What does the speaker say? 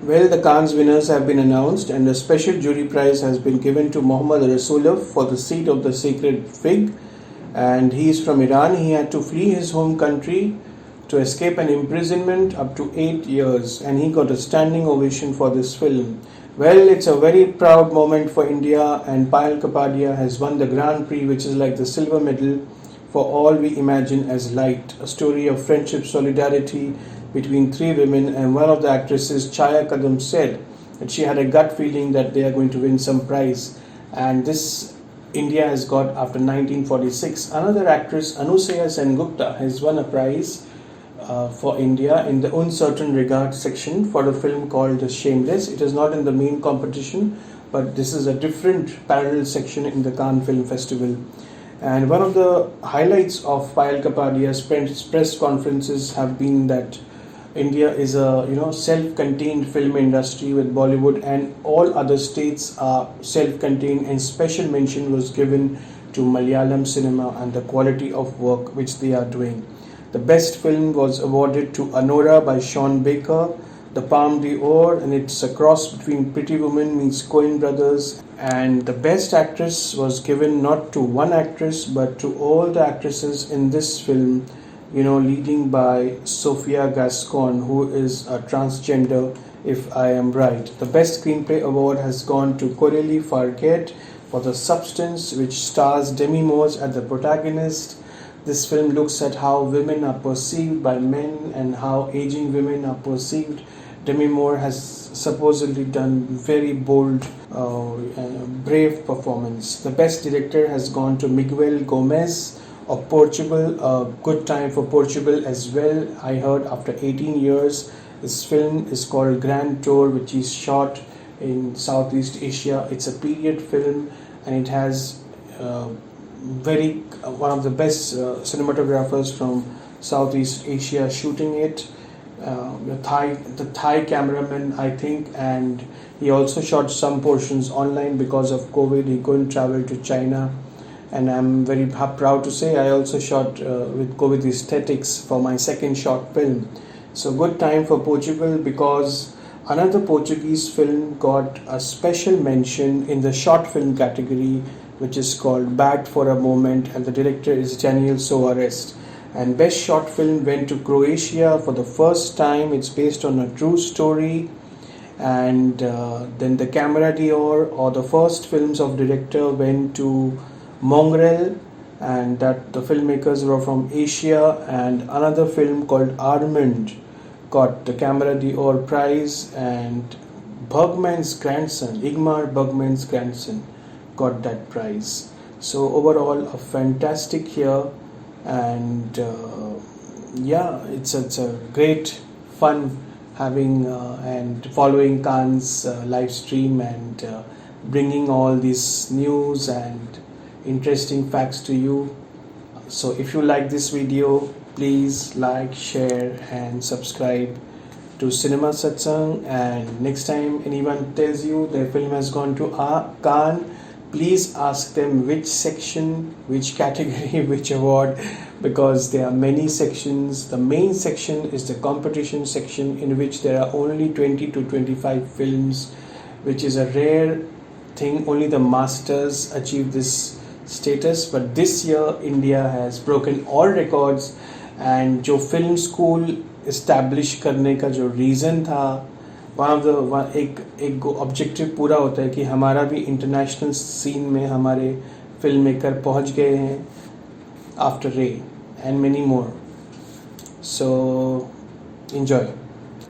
Well, the Cannes winners have been announced, and a special jury prize has been given to Mohammad Rasulov for The Seat of the Sacred Fig. And he is from Iran. He had to flee his home country to escape an imprisonment up to 8 years, and he got a standing ovation for this film. Well, it's a very proud moment for India, and Payal Kapadia has won the Grand Prix, which is like the silver medal for All We Imagine as Light, a story of friendship, solidarity between three women. And one of the actresses, Chaya Kadam, said that she had a gut feeling that they are going to win some prize, and this India has got after 1946. Another actress, Anusaya Sengupta, has won a prize for India in the Uncertain Regard section for a film called Shameless. It is not in the main competition, but this is a different parallel section in the Cannes Film Festival. And one of the highlights of Payal Kapadia's press conferences have been that India is a self-contained film industry with Bollywood, and all other states are self-contained, and special mention was given to Malayalam cinema and the quality of work which they are doing. The best film was awarded to Anora by Sean Baker, the Palme d'Or, and it's a cross between Pretty Woman meets Coen Brothers. And the best actress was given not to one actress but to all the actresses in this film, leading by Sofia Gascon, who is a transgender, if I am right. The best screenplay award has gone to Coralie Farguet for The Substance, which stars Demi Moore as the protagonist. This film looks at how women are perceived by men and how aging women are perceived. Demi Moore has supposedly done very bold, brave performance. The best director has gone to Miguel Gomez of Portugal. A good time for Portugal as well. I heard after 18 years, this film is called Grand Tour, which is shot in Southeast Asia. It's a period film, and it has one of the best cinematographers from Southeast Asia shooting it. The Thai cameraman, I think, and he also shot some portions online because of COVID. He couldn't travel to China, and I'm very proud to say I also shot with COVID aesthetics for my second short film. So good time for Portugal, because another Portuguese film got a special mention in the short film category, which is called Bad for a Moment, and the director is Daniel Soares. And best short film went to Croatia for the first time. It's based on a true story. And then the Camera d'Or, or the first films of director, went to Mongrel, and that the filmmakers were from Asia. And another film called Armand got the Camera d'Or prize, and Bergman's grandson, Ingmar Bergman's grandson, got that prize. So overall, a fantastic year. And it's a great fun having and following Cannes live stream and bringing all these news and interesting facts to you. So if you like this video, please like, share and subscribe to Cinema Satsang. And next time anyone tells you their film has gone to Cannes, please ask them which section, which category, which award, because there are many sections. The main section is the competition section, in which there are only 20 to 25 films, which is a rare thing. Only the masters achieve this status. But this year, India has broken all records, and जो film school establish करने का जो reason था, एक objective पूरा होता है कि हमारा भी इंटरनेशनल सीन में हमारे फिल्म मेकर पहुंच गए हैं आफ्टर रे and many more. So enjoy.